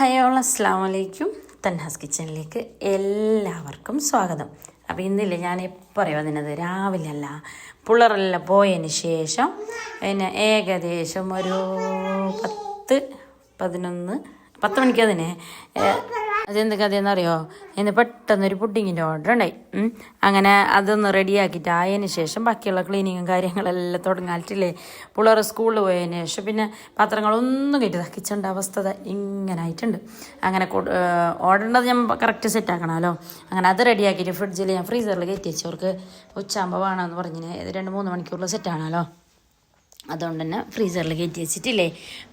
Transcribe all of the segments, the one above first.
Hello അസ്സാം വലൈക്കും. തൻഹാസ് കിച്ചണിലേക്ക് എല്ലാവർക്കും സ്വാഗതം. അപ്പോൾ ഇന്നില്ലേ ഞാൻ എപ്പോൾ അതിനത് രാവിലെ അല്ല പിള്ളേരെല്ലാം പോയതിന് ശേഷം പിന്നെ ഏകദേശം ഒരു 10 മണിക്ക് അതിനെ അതെന്ത് കഥയെന്നറിയോ, ഇന്ന് പെട്ടെന്നൊരു പുഡിങ്ങിൻ്റെ ഓർഡർ ഉണ്ടായി. അങ്ങനെ അതൊന്ന് റെഡിയാക്കിയിട്ട് ആയതിന് ശേഷം ബാക്കിയുള്ള ക്ലീനിങ്ങും കാര്യങ്ങളെല്ലാം തുടങ്ങാറ്റില്ലേ. പിള്ളേർ സ്കൂളിൽ പോയതിന് ശേഷം പിന്നെ പാത്രങ്ങളൊന്നും കയറ്റി കിച്ചൻ്റെ അവസ്ഥ ഇങ്ങനെ ആയിട്ടുണ്ട്. അങ്ങനെ ഓർഡറിൻ്റെ ഞാൻ കറക്റ്റ് സെറ്റ് ആക്കണമല്ലോ. അങ്ങനെ അത് റെഡിയാക്കിയിട്ട് ഫ്രിഡ്ജിൽ ഞാൻ ഫ്രീസറിൽ കയറ്റി വെച്ചു. അവർക്ക് ഉച്ചയാകുമ്പോൾ വേണമെന്ന് പറഞ്ഞിന് 2-3 മണിക്കൂറിൽ സെറ്റാണല്ലോ. അതുകൊണ്ട് തന്നെ ഫ്രീസറിൽ കയറ്റി വെച്ചിട്ടില്ലേ.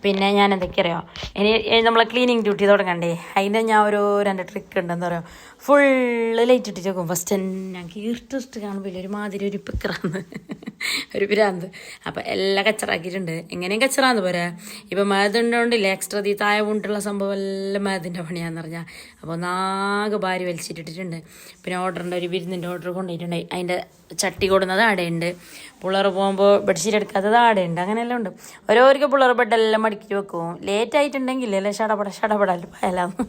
പിന്നെ ഞാൻ എന്തൊക്കെയറിയോ, ഇനി നമ്മളെ ക്ലീനിങ് ഡ്യൂട്ടി തുടങ്ങണ്ടേ. അതിൻ്റെ ഞാൻ ഒരു 2 ട്രിക്ക് ഉണ്ടെന്ന് പറയാം. ഫുള്ള് ലൈറ്റ് ഇട്ടിട്ട് വെക്കും. ഫസ്റ്റ് തന്നെ ഞങ്ങൾക്ക് ഈർട്ടിട്ട് കാണുമ്പോൾ ഒരുമാതിരി ഒരു പിക്കറാന്ന് ഒരു പിരാന്ത്. അപ്പം എല്ലാം കച്ചറാക്കിയിട്ടുണ്ട്. എങ്ങനെയും കച്ചറാന്ന് പോരാ. ഇപ്പം മഴതുണ്ടോണ്ടില്ലേ എക്സ്ട്രാ താഴെ കൊണ്ടുള്ള സംഭവം എല്ലാം മഴത്തിൻ്റെ പണിയാന്ന് പറഞ്ഞാൽ. അപ്പോൾ ഒന്നാകെ ഭാര്യ വലിച്ചിട്ടിട്ടുണ്ട്. പിന്നെ ഓർഡറിൻ്റെ ഒരു വിരുന്നിൻ്റെ ഓർഡർ കൊണ്ടുപോയിട്ടുണ്ടായി. അതിൻ്റെ ചട്ടി കൊടുന്നത് ആടെയുണ്ട്. പിള്ളേർ പോകുമ്പോൾ ബെഡ്ഷീറ്റ് എടുക്കാത്തത് ആടെയുണ്ട്. അങ്ങനെയെല്ലാം ഉണ്ട്. ഓരോരിക്കും പിള്ളേർ ബെഡെല്ലാം മടക്കിയിട്ട് വെക്കും. ലേറ്റ് ആയിട്ടുണ്ടെങ്കിൽ അല്ലേ ഷടപടല് പായലാന്ന്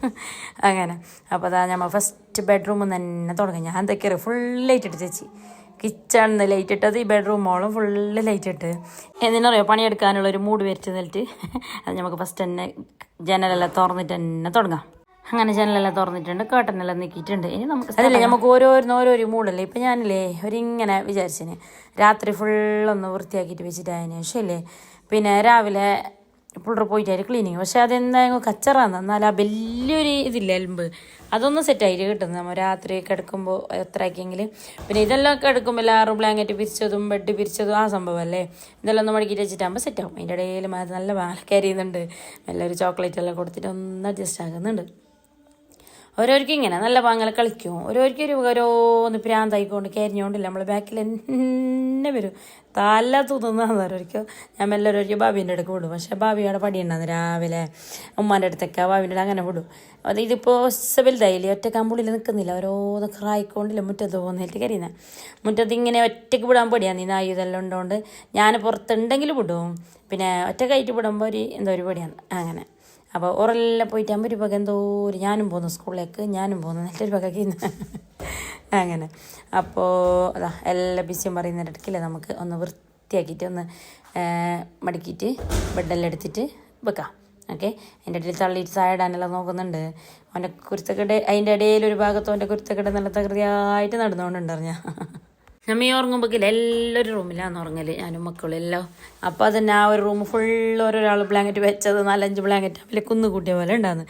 അങ്ങനെ. അപ്പോൾ അതാ നമ്മൾ ഫസ്റ്റ് ബെഡ്റൂമിൽ തന്നെ തുടങ്ങി. ഞാൻ എന്തൊക്കെയാണ് ഫുൾ ലൈറ്റ് ഇട്ട് ചേച്ചി. കിച്ചണിന്ന് ലൈറ്റ് ഇട്ടത്, ഈ ബെഡ്റൂമോളം ഫുള്ള് ലൈറ്റ് ഇട്ട്. എന്തിനറിയോ, പണിയെടുക്കാനുള്ളൊരു മൂഡ് വരുത്തുന്നിട്ട് അത് നമുക്ക് ഫസ്റ്റ് തന്നെ ജനലെല്ലാം തുറന്നിട്ട് തന്നെ തുടങ്ങാം. അങ്ങനെ ജനലെല്ലാം തുറന്നിട്ടുണ്ട്, കേട്ടനെല്ലാം നീക്കിയിട്ടുണ്ട്. ഇനി നമുക്ക് അതല്ലേ നമുക്ക് ഓരോരോ മൂടല്ലേ. ഇപ്പം ഞാനില്ലേ ഒരിങ്ങനെ വിചാരിച്ചിന് രാത്രി ഫുള്ളൊന്ന് വൃത്തിയാക്കിയിട്ട് വെച്ചിട്ടായതിനു ശേഷം ഇല്ലേ പിന്നെ രാവിലെ പിള്ളേർ പോയിട്ടായിരുന്നു ക്ലീനിങ്. പക്ഷെ അതെന്തായാലും കച്ചറാന്ന്. എന്നാൽ ആ വലിയൊരു ഇതില്ല എലുമ്പ് അതൊന്നും സെറ്റായിട്ട് കിട്ടുന്നത് നമ്മൾ രാത്രി കിടക്കുമ്പോൾ എത്ര ആക്കിയെങ്കിൽ. പിന്നെ ഇതെല്ലാം കിടക്കുമ്പോൾ എല്ലാവരും ബ്ലാങ്കറ്റ് പിരിച്ചതും ബെഡ് പിരിച്ചതും ആ സംഭവമല്ലേ. ഇതെല്ലാം ഒന്ന് മടക്കിയിട്ട് വെച്ചിട്ടാകുമ്പോൾ സെറ്റാകും. അതിൻ്റെ ഇടയിൽ നല്ല പാലക്കരിയുന്നുണ്ട്. നല്ലൊരു ചോക്ലേറ്റ് എല്ലാം കൊടുത്തിട്ട് ഒന്ന് അഡ്ജസ്റ്റ് ആകുന്നുണ്ട്. ഓരോരിക്കും ഇങ്ങനെ നല്ല പാങ്ങല കളിക്കും. ഓരോരിക്കും ഓരോന്ന് പ്രാന്തായിക്കൊണ്ട് കരിഞ്ഞുകൊണ്ടില്ല നമ്മൾ ബാക്കിൽ എന്നെ വരും. തല തൂത്തുന്നതാന്ന് ഓരോരിക്കും. ഞാൻ എല്ലാവരും ഭാബീൻ്റെ അടുക്ക് വിടും. പക്ഷേ ഭാബിയുടെ പടി ഉണ്ടാകുന്നു രാവിലെ ഉമ്മാൻ്റെ അടുത്തൊക്കെ ഭാബീൻ്റെ അങ്ങനെ വിടും. അത് ഇതിപ്പോൾ വലുതായില്ലേ, ഒറ്റ കമ്പുള്ളിൽ നിൽക്കുന്നില്ല. ഓരോന്നൊക്കെ റായിക്കൊണ്ടില്ല മുറ്റത്ത് പോകുന്നതിട്ട് കരിയുന്നത്. മുറ്റത്ത് ഇങ്ങനെ ഒറ്റയ്ക്ക് വിടാൻ പടിയാണ്. ഈ നായുതെല്ലാം ഉണ്ടോണ്ട് ഞാൻ പുറത്തുണ്ടെങ്കിൽ വിടും. പിന്നെ ഒറ്റക്കായിട്ട് വിടുമ്പോൾ എന്തോ ഒരു പടിയാണ് അങ്ങനെ. അപ്പോൾ ഓരെല്ലാം പോയിട്ടാകുമ്പോൾ ഒരു പക ഞാനും പോകുന്നു സ്കൂളിലേക്ക്, ഞാനും പോകുന്നു നല്ലൊരു പകയ്ക്ക് അങ്ങനെ. അപ്പോൾ അതാ എല്ലാ ബിസിയും പറയുന്നതിടക്കില്ല നമുക്ക് ഒന്ന് വൃത്തിയാക്കിയിട്ട് ഒന്ന് മടക്കിയിട്ട് ബെഡെല്ലാം എടുത്തിട്ട് വെക്കാം. ഓക്കെ. അതിൻ്റെ ഇടയിൽ തള്ളിയിട്ട് സായിടാനെല്ലാം നോക്കുന്നുണ്ട്. അവൻ്റെ കുരുത്തക്കെട്ട് അതിൻ്റെ ഇടയിൽ ഒരു ഭാഗത്തും അവൻ്റെ കുരുത്തക്കെട്ട് നല്ല തകൃതിയായിട്ട് നടന്നുകൊണ്ടുണ്ടറിഞ്ഞാൽ. നമ്മൾ ഈ ഉറങ്ങുമ്പോഴേക്കില്ല എല്ലാവരും റൂമിലാണ് ഉറങ്ങൽ, ഞാനും മക്കളും എല്ലാം. അപ്പോൾ അതന്നെ ആ ഒരു റൂം ഫുള്ള് ഓരോരാൾ ബ്ലാങ്കറ്റ് വെച്ചത് 4-5 ബ്ലാങ്കറ്റ് അവരെ കുന്നുകൂട്ടിയ പോലെ ഉണ്ടാകുന്നു.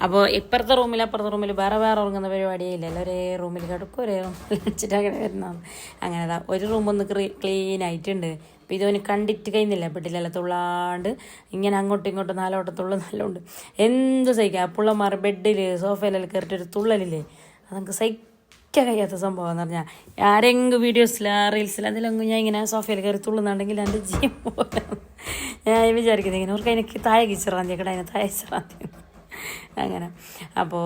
അപ്പോൾ ഇപ്പുറത്തെ റൂമിൽ അപ്പുറത്തെ റൂമിൽ വേറെ ഉറങ്ങുന്ന പരിപാടിയേ ഇല്ല. ഒരേ റൂമിൽ കിടക്കും, ഒരേ റൂമിൽ വെച്ചിട്ട് അങ്ങനെ വരുന്നതാണ്. അങ്ങനെ അതാ ഒരു റൂമൊന്ന് ക്ലീൻ ആയിട്ടുണ്ട്. അപ്പോൾ ഇതൊന്ന് കണ്ടിട്ട് കഴിയുന്നില്ല. ബെഡിലെല്ലാം തുള്ളാണ്ട് ഇങ്ങനെ അങ്ങോട്ടും ഇങ്ങോട്ടും നാലോട്ടത്തുള്ള നല്ലോണ്ട് എന്ത് സഹിക്കാം. പുള്ളമാർ ബെഡിൽ സോഫയിലെല്ലാം കയറിയിട്ടൊരു തുള്ളലില്ലേ, അതൊക്കെ കഴിയാത്ത സംഭവം എന്ന് പറഞ്ഞാൽ. ആരെങ്കിലും വീഡിയോസിൽ റീൽസിൽ അതിലൊന്നും ഞാൻ ഇങ്ങനെ സോഫയിൽ കയറി തുള്ളുന്നുണ്ടെങ്കിൽ എൻ്റെ ജീവൻ പോലെ ഞാൻ വിചാരിക്കുന്നത് ഇങ്ങനെ അവർക്ക് അതിനൊക്കെ താഴെ കിച്ചിറാന്തിയൊക്കെ അതിനെ താഴെ ചിറാന്തി അങ്ങനെ. അപ്പോൾ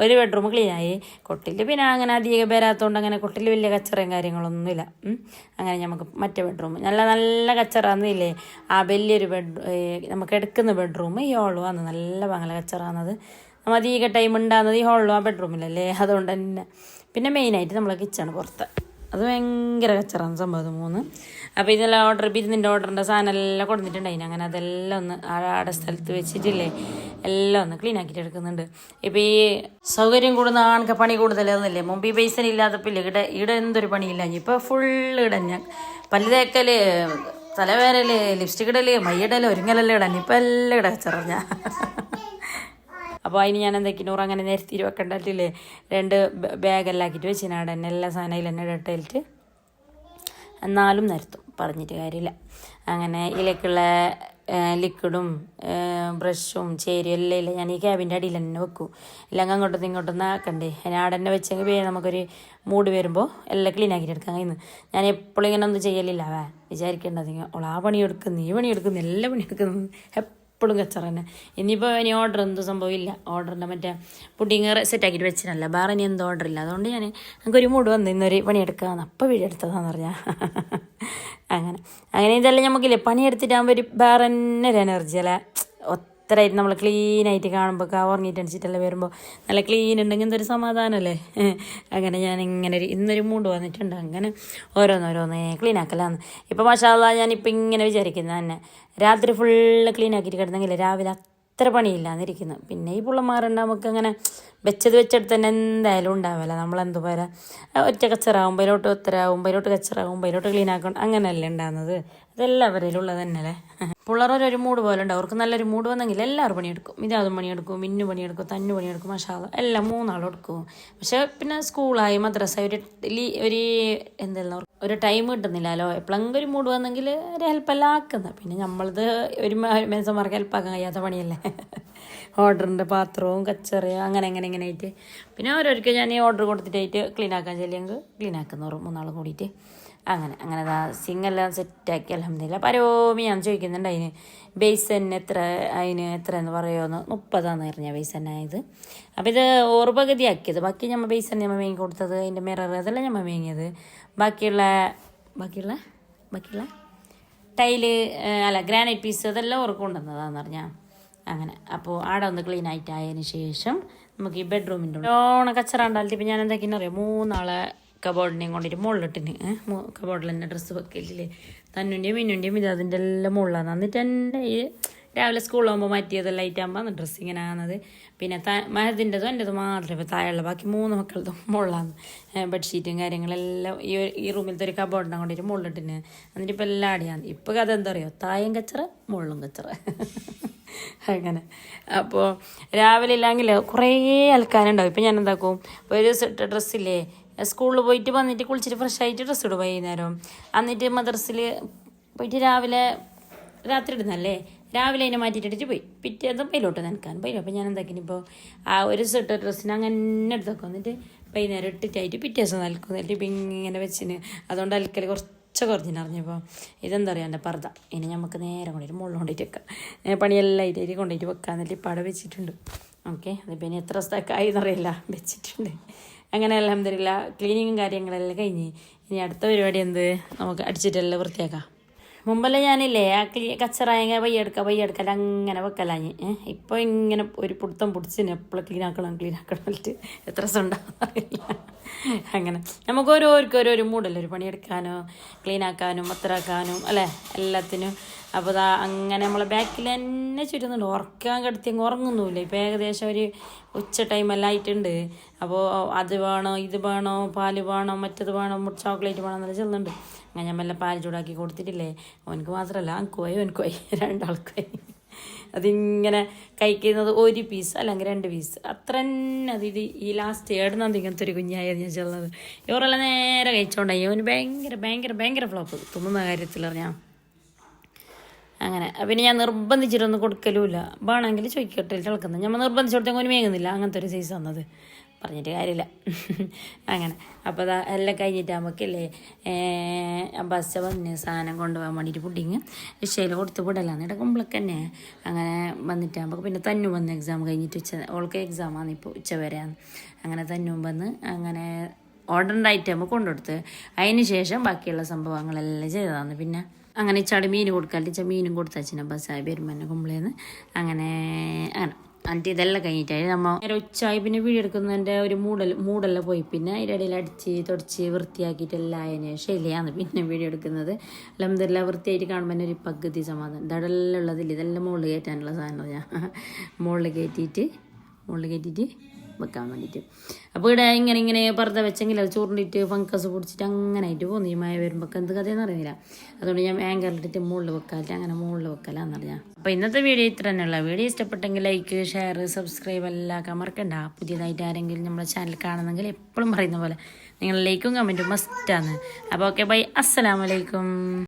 ഒരു ബെഡ്റൂം ക്ലീനായി. കൊട്ടിൽ പിന്നെ അങ്ങനെ അധികം പേരാത്തതുകൊണ്ട് അങ്ങനെ കൊട്ടിൽ വലിയ കച്ചറയും കാര്യങ്ങളൊന്നുമില്ല. അങ്ങനെ നമുക്ക് മറ്റേ ബെഡ്റൂം നല്ല കച്ചറാന്നില്ലേ. ആ വലിയൊരു നമുക്ക് എടുക്കുന്ന ബെഡ്റൂം ഈ ഹോളും ആണ് നല്ല പങ്കല കച്ചറാന്നത്. നമ്മൾ അധികം ടൈം ഉണ്ടാകുന്നത് ഈ ഹോളിലും ആ ബെഡ്റൂമിലല്ലേ. അതുകൊണ്ട് തന്നെ പിന്നെ മെയിനായിട്ട് നമ്മളെ കിച്ചണ് പുറത്ത് അത് ഭയങ്കര കച്ചറാണ് സംഭവം 3. അപ്പോൾ ഇതെല്ലാം ബിരുന്നിൻ്റെ ഓർഡറിൻ്റെ സാധനം എല്ലാം കൊടുത്തിട്ടുണ്ടായിന്. അങ്ങനെ അതെല്ലാം ഒന്ന് ആടെ സ്ഥലത്ത് വെച്ചിട്ടില്ലേ എല്ലാം ഒന്ന് ക്ലീൻ ആക്കിയിട്ട് എടുക്കുന്നുണ്ട്. ഇപ്പോൾ ഈ സൗകര്യം കൂടുന്ന ആൾക്ക് പണി കൂടുതലൊന്നുമില്ലേ. മുമ്പ് ഈ പൈസ ഇല്ലാത്തപ്പോൾ ഇവിടെ എന്തൊരു പണിയില്ല. ഇപ്പോൾ ഫുള്ള് ഇടാൻ ഞാൻ പല്ല് തേക്കൽ, തലവേരൽ, ലിപ്സ്റ്റിക് ഇടൽ, മയ്യിടൽ, ഒരുങ്ങലെല്ലാം ഇടാൻ ഇപ്പം എല്ലാം കച്ചറഞ്ഞ. അപ്പോൾ അതിന് ഞാൻ എന്തൊക്കെയാണ് അങ്ങനെ നിരത്തിയിട്ട് വെക്കണ്ടില്ലേ 2 ബാഗെല്ലാം ആക്കിയിട്ട് വെച്ചിനാടെ തന്നെ എല്ലാ സാധനം അതിൽ തന്നെ ഇട്ടിട്ട് എന്നാലും നിരത്തും പറഞ്ഞിട്ട് കാര്യമില്ല. അങ്ങനെ ഇതിലേക്കുള്ള ലിക്വിഡും ബ്രഷും ചേരും എല്ലാം ഇല്ല ഞാൻ ഈ ക്യാബിൻ്റെ അടിയിൽ തന്നെ വെക്കും. എല്ലാം അങ്ങോട്ടും ഇങ്ങോട്ടും ആക്കണ്ടേ. ഞാൻ അവിടെ തന്നെ വെച്ചെങ്കിൽ നമുക്കൊരു മൂഡ് വരുമ്പോൾ എല്ലാം ക്ലീൻ ആക്കിയിട്ട് എടുക്കാൻ കഴിയുന്നു. ഞാൻ എപ്പോഴും ഇങ്ങനെ ഒന്നും ചെയ്യലില്ല. വിചാരിക്കേണ്ടത് ആ പണിയെടുക്കുന്നു ഈ പണിയെടുക്കുന്നു എല്ലാ പണിയെടുക്കുന്നു എപ്പോഴും കച്ചറ തന്നെ. ഇനിയിപ്പോൾ ഇനി ഓർഡർ എന്തും സംഭവമില്ല. ഓർഡറിൻ്റെ മറ്റേ പുഡിങ് സെറ്റാക്കിയിട്ട് വെച്ചിട്ടല്ല, വേറെ ഇനി എന്തും ഓർഡർ ഇല്ല. അതുകൊണ്ട് എനിക്കൊരു മൂഡ് വന്നു ഇന്നൊരു പണിയെടുക്കാമെന്ന്. അപ്പം വീഡിയോ എടുത്തതാന്ന് പറഞ്ഞാൽ അങ്ങനെ ഇതെല്ലാം നമുക്കില്ലേ പണിയെടുത്തിട്ടാകുമ്പോൾ ഒരു വേറെ തന്നെ ഒരു എനർജി അല്ലേ. എത്രയായിട്ട് നമ്മൾ ക്ലീനായിട്ട് കാണുമ്പോൾ ഉറങ്ങിയിട്ടണിച്ചിട്ടല്ലേ വരുമ്പോൾ നല്ല ക്ലീൻ ഉണ്ടെങ്കിൽ എന്തൊരു സമാധാനമല്ലേ. അങ്ങനെ ഞാൻ ഇങ്ങനെ ഇന്നൊരു മൂഡ് വന്നിട്ടുണ്ട്. അങ്ങനെ ഓരോന്നോരോന്നേ ക്ലീൻ ആക്കലാന്ന്. ഇപ്പോൾ മാഷാ അല്ലാഹ് ഞാനിപ്പോൾ ഇങ്ങനെ വിചാരിക്കുന്നത് തന്നെ രാത്രി ഫുള്ള് ക്ലീൻ ആക്കിയിട്ട് കിടന്നെങ്കിൽ രാവിലെ അത്ര പണിയില്ലാന്നിരിക്കുന്നു. പിന്നെ ഈ പിള്ളമാരുണ്ട് നമുക്ക് അങ്ങനെ വെച്ചെടുത്ത് തന്നെ എന്തായാലും ഉണ്ടാവില്ല. നമ്മളെന്ത് പോരാ ഒറ്റ കച്ചറാകുമ്പോൾ അതിലോട്ട് ഒത്തരാകുമ്പോൾ അതിലോട്ട് കച്ചറാകുമ്പോൾ അതിലോട്ട് ക്ലീൻ ആക്കണം അങ്ങനെയല്ലേ ഉണ്ടാകുന്നത്. അതെല്ലാവരിലും ഉള്ളത് തന്നെയല്ലേ. പിള്ളേരൊരു മൂഡ് പോലെ ഉണ്ടാവും. അവർക്ക് നല്ലൊരു മൂഡ് വന്നെങ്കിൽ എല്ലാവരും പണിയെടുക്കും. ഇതാതും പണിയെടുക്കും, മിന്നു പണിയെടുക്കും, തന്നു പണിയെടുക്കും, മാഷാ അല്ലാഹ് എല്ലാം മൂന്നാളും എടുക്കും. പക്ഷെ പിന്നെ സ്കൂളായി മദ്രസ ഒരു എന്തെല്ലാം ഒരു ടൈം കിട്ടുന്നില്ലല്ലോ. എപ്പോഴെങ്കിലും ഒരു മൂഡ് വന്നെങ്കിൽ ഒരു ഹെൽപ്പെല്ലാം ആക്കുന്നത്. പിന്നെ നമ്മളത് ഒരു മേസന്മാർക്ക് ഹെൽപ്പാക്കാൻ കഴിയാത്ത പണിയല്ലേ. ഓർഡറിൻ്റെ പാത്രവും കച്ചറയും അങ്ങനെ ആയിട്ട് പിന്നെ ഓരോരിക്കും ഞാൻ ഈ ഓർഡർ കൊടുത്തിട്ടായിട്ട് ക്ലീൻ ആക്കാൻ ചെല്ലിയെങ്കിൽ ക്ലീൻ ആക്കുന്നവർ മൂന്നാളും കൂടിയിട്ട് അങ്ങനെ സിങ്ങെല്ലാം സെറ്റാക്കി അൽഹംദുലില്ലാ. പരോമി ഞാൻ ചോദിക്കുന്നുണ്ട് അതിന് ബേസന് അതിന് എത്ര എന്ന് പറയുമെന്ന് 30 പറഞ്ഞാൽ ബേസനായത്. അപ്പോൾ ഇത് ഓറ് പകുതിയാക്കിയത്. ബാക്കി നമ്മൾ ബേസൻ നമ്മൾ വാങ്ങി കൊടുത്തത് അതിൻ്റെ മിറർ അതെല്ലാം നമ്മൾ വാങ്ങിയത്. ബാക്കിയുള്ള ടൈല് അല്ല ഗ്രാനൈറ്റ് പീസ് അതെല്ലാം ഓർക്ക് കൊണ്ടുവന്നതാന്ന് പറഞ്ഞാൽ അങ്ങനെ. അപ്പോൾ ആടെ ഒന്ന് ക്ലീൻ ആയിട്ടായതിന് ശേഷം നമുക്ക് ഈ ബെഡ്റൂമിൻ്റെ കച്ചറ ഉണ്ടായിട്ട് ഇപ്പം ഞാൻ എന്താക്കിയെന്ന് അറിയാം 3 കബോർഡിനെയും കൊണ്ടിട്ട് മുകളിലിട്ടിന് കബോർഡിൽ തന്നെ ഡ്രസ്സ് വെക്കലില്ലേ തന്നുൻ്റെയും മിന്നുൻ്റെയും ഇത് അതിൻ്റെ എല്ലാം മുകളിലാണ്. എന്നിട്ട് എൻ്റെ ഈ രാവിലെ സ്കൂളിലാകുമ്പോൾ മാറ്റിയതെല്ലാം ആയിട്ടാകുമ്പോൾ ഡ്രസ്സ് ഇങ്ങനെ ആകുന്നത്. പിന്നെ മഹദിൻ്റെതും എൻ്റെതും മാത്രമേ ഇപ്പോൾ താഴെയുള്ള ബാക്കി 3 മക്കളതും മുകളിലാണ്. ബെഡ്ഷീറ്റും കാര്യങ്ങളെല്ലാം ഈ റൂമിലത്തെ ഒരു കബോർഡിനെ കൊണ്ടിട്ട് മുകളിലിട്ടിന്. എന്നിട്ട് ഇപ്പോൾ എല്ലാം അടിയാണ്. ഇപ്പോൾ കഥ എന്താ പറയുക താഴെയും കച്ചറ മുകളിലും കച്ചറ അങ്ങനെ. അപ്പോൾ രാവിലെ ഇല്ലെങ്കിൽ കുറേ അലക്കാനുണ്ടാവും. ഇപ്പം ഞാൻ എന്താക്കും ഒരു സെറ്റ് ഡ്രസ്സില്ലേ സ്കൂളിൽ പോയിട്ട് വന്നിട്ട് കുളിച്ചിട്ട് ഫ്രഷ് ആയിട്ട് ഡ്രസ്സ് ഇടും വൈകുന്നേരം. എന്നിട്ട് മദ്രസിൽ പോയിട്ട് രാത്രി ഇടുന്നല്ലേ രാവിലെ അതിനെ മാറ്റിയിട്ടിട്ട് പോയി പിറ്റേതും പൈലോട്ട് നനക്കാൻ പോയി. അപ്പോൾ ഞാൻ എന്താക്കിനിപ്പോൾ ആ ഒരു സെറ്റ് ഡ്രസ്സിന് അങ്ങനെ എടുത്തൊക്കെ വന്നിട്ട് വൈകുന്നേരം ഇട്ടിട്ടായിട്ട് പിറ്റേ ദിവസം നൽക്കും. എന്നിട്ട് ഇപ്പം ഇങ്ങനെ വെച്ചിന് അതുകൊണ്ട് അലക്കൽ കുറഞ്ഞിനറിഞ്ഞപ്പോൾ ഇതെന്താ പറയുക എൻ്റെ പർദ്ദ ഇനി നമുക്ക് നേരെ കൊണ്ടിട്ട് മുകളിൽ കൊണ്ടിട്ട് വെക്കാം. പണിയെല്ലാം ആയിട്ട് കൊണ്ടിട്ട് വെക്കാം. എന്നിട്ട് ഇപ്പം അവിടെ വെച്ചിട്ടുണ്ട്. ഓക്കെ അതിപ്പോൾ ഇനി എത്ര സ്ഥലക്കായി എന്നറിയില്ല വെച്ചിട്ടുണ്ട്. അങ്ങനെ അൽഹംദുലില്ലാ ക്ലീനിങ്ങും കാര്യങ്ങളെല്ലാം കഴിഞ്ഞ് ഇനി അടുത്ത പരിപാടി എന്ത് നമുക്ക് അടിച്ചിട്ടെല്ലാം വൃത്തിയാക്കാം. മുമ്പെല്ലാം ഞാനില്ലേ ആ കച്ചറായ പയ്യെടുക്കല അങ്ങനെ വെക്കലാഞ്ഞ്. ഇപ്പോൾ ഇങ്ങനെ ഒരു പിടുത്തം പിടിച്ചിന് എപ്പോഴും ക്ലീൻ ആക്കണം എന്നിട്ട് എത്ര ദിവസം ഉണ്ടാവില്ല. അങ്ങനെ നമുക്ക് ഓരോരു മൂടല്ലേ ഒരു പണിയെടുക്കാനോ ക്ലീൻ ആക്കാനും മൊത്തരാക്കാനും അല്ലേ എല്ലാത്തിനും. അപ്പോൾ അങ്ങനെ നമ്മളെ ബാക്കിൽ തന്നെ ചുറ്റുന്നുണ്ട്. ഉറക്കാൻ കിടത്തി ഉറങ്ങുന്നില്ല. ഇപ്പോൾ ഏകദേശം ഒരു ഉച്ച ടൈമെല്ലാം ആയിട്ടുണ്ട്. അപ്പോൾ അത് വേണോ ഇത് വേണോ പാല് വേണോ മറ്റത് വേണോ ചോക്ലേറ്റ് വേണോ എന്നെല്ലാം ചെല്ലുന്നുണ്ട്. അങ്ങനെ ഞാൻ മെല്ലെ പാല് ചൂടാക്കി കൊടുത്തിട്ടില്ലേ അവനക്ക് മാത്രമല്ല അവനക്കുമായി 2 ആൾക്കായി. അതിങ്ങനെ കഴിക്കുന്നത് 1 പീസ് അല്ലെങ്കിൽ 2 പീസ് അത്ര തന്നെ. അത് ഈ ലാസ്റ്റ് ഏടുന്നത് ഇങ്ങനത്തെ ഒരു കുഞ്ഞായത് ഞാൻ ചെല്ലുന്നത്. ഇവരെല്ലാം നേരെ കഴിച്ചോണ്ടായി. അവന് ഭയങ്കര ഫ്ലോപ്പ് തിന്നുന്ന കാര്യത്തിൽ അറിഞ്ഞാൽ അങ്ങനെ. പിന്നെ ഞാൻ നിർബന്ധിച്ചിട്ടൊന്നും കൊടുക്കലുമില്ല. വേണമെങ്കിൽ ചോദിക്കട്ടെ തിളക്കുന്നത് നമ്മൾ നിർബന്ധിച്ച് കൊടുത്താൽ അവന് മേങ്ങുന്നില്ല. അങ്ങനത്തെ ഒരു സൈസ് വന്നത് പറഞ്ഞിട്ട് കാര്യമില്ല. അങ്ങനെ അപ്പോൾ എല്ലാം കഴിഞ്ഞിട്ട് നമുക്കല്ലേ ബസ് വന്ന് സാധനം കൊണ്ടുപോകാൻ വേണ്ടിയിട്ട് പുഡിങ് വിഷയിൽ കൊടുത്ത് വിടലാന്ന് ഇടക്കുമ്പോഴൊക്കെ തന്നെ. അങ്ങനെ വന്നിട്ടാകുമ്പോൾ പിന്നെ തന്നു വന്ന് എക്സാം കഴിഞ്ഞിട്ട് ഓൾക്ക് എക്സാമാണ് ഇപ്പോൾ ഉച്ച വരെയാണ്. അങ്ങനെ തന്നും വന്ന് അങ്ങനെ ഓർഡറിൻ്റെ ഐറ്റം കൊണ്ടുകൊടുത്ത് അതിന് ശേഷം ബാക്കിയുള്ള സംഭവങ്ങളെല്ലാം ചെയ്തതാണ്. പിന്നെ അങ്ങനെ ചാടി മീൻ കൊടുക്കാതെ മീനും കൊടുത്തച്ഛനെ ബസ്സായി വരുമ്പോൾ കുമ്പളേന്ന് അങ്ങനെ എന്നിട്ട് ഇതെല്ലാം കഴിഞ്ഞിട്ടായി നമ്മൾ നേരെ ഉച്ചയായി. പിന്നെ വീടെടുക്കുന്നതിൻ്റെ ഒരു മൂടെല്ലാം പോയി. പിന്നെ അതിൻ്റെ ഇടയിൽ അടിച്ച് തുടച്ച് വൃത്തിയാക്കിയിട്ടെല്ലാം അതിന് ശൈലിയാണ് പിന്നെ വീഡിയോ എടുക്കുന്നത്. അൽഹംദുലില്ലാ വൃത്തിയായിട്ട് കാണുമ്പോൾ തന്നെ ഒരു പകുതി സമാധാനം. ഇതെല്ലാം ഉള്ളതില്ല ഇതെല്ലാം മുകളിൽ കയറ്റാനുള്ള സാധനം ഞാൻ മുകളിൽ കയറ്റിയിട്ട് വെക്കാൻ വേണ്ടിയിട്ട്. അപ്പോൾ ഇവിടെ ഇങ്ങനെ പർദ്ദ വെച്ചെങ്കിൽ അത് ചൂറിണ്ടിട്ട് ഫംഗസ് പൊടിച്ചിട്ട് അങ്ങനെ ആയിട്ട് പോകുന്നു. ഈ മഴ വരുമ്പോൾ എന്ത് കഥയെന്ന് അറിയുന്നില്ല. അതുകൊണ്ട് ഞാൻ ആങ്കറിലിട്ടിട്ട് മുകളിൽ വെക്കാറില്ല അങ്ങനെ മുകളിൽ വെക്കലാന്ന് പറഞ്ഞാൽ. അപ്പോൾ ഇന്നത്തെ വീഡിയോ ഇത്ര തന്നെയുള്ള. വീഡിയോ ഇഷ്ടപ്പെട്ടെങ്കിൽ ലൈക്ക് ഷെയർ സബ്സ്ക്രൈബ് എല്ലാം മറക്കണ്ട. പുതിയതായിട്ട് ആരെങ്കിലും നമ്മുടെ ചാനൽ കാണുന്നെങ്കിൽ എപ്പോഴും പറയുന്ന പോലെ നിങ്ങൾ ലൈക്കും കമൻറ്റും മസ്റ്റാണ്. അപ്പോൾ ഓക്കെ ബൈ. അസ്സലാമു അലൈക്കും.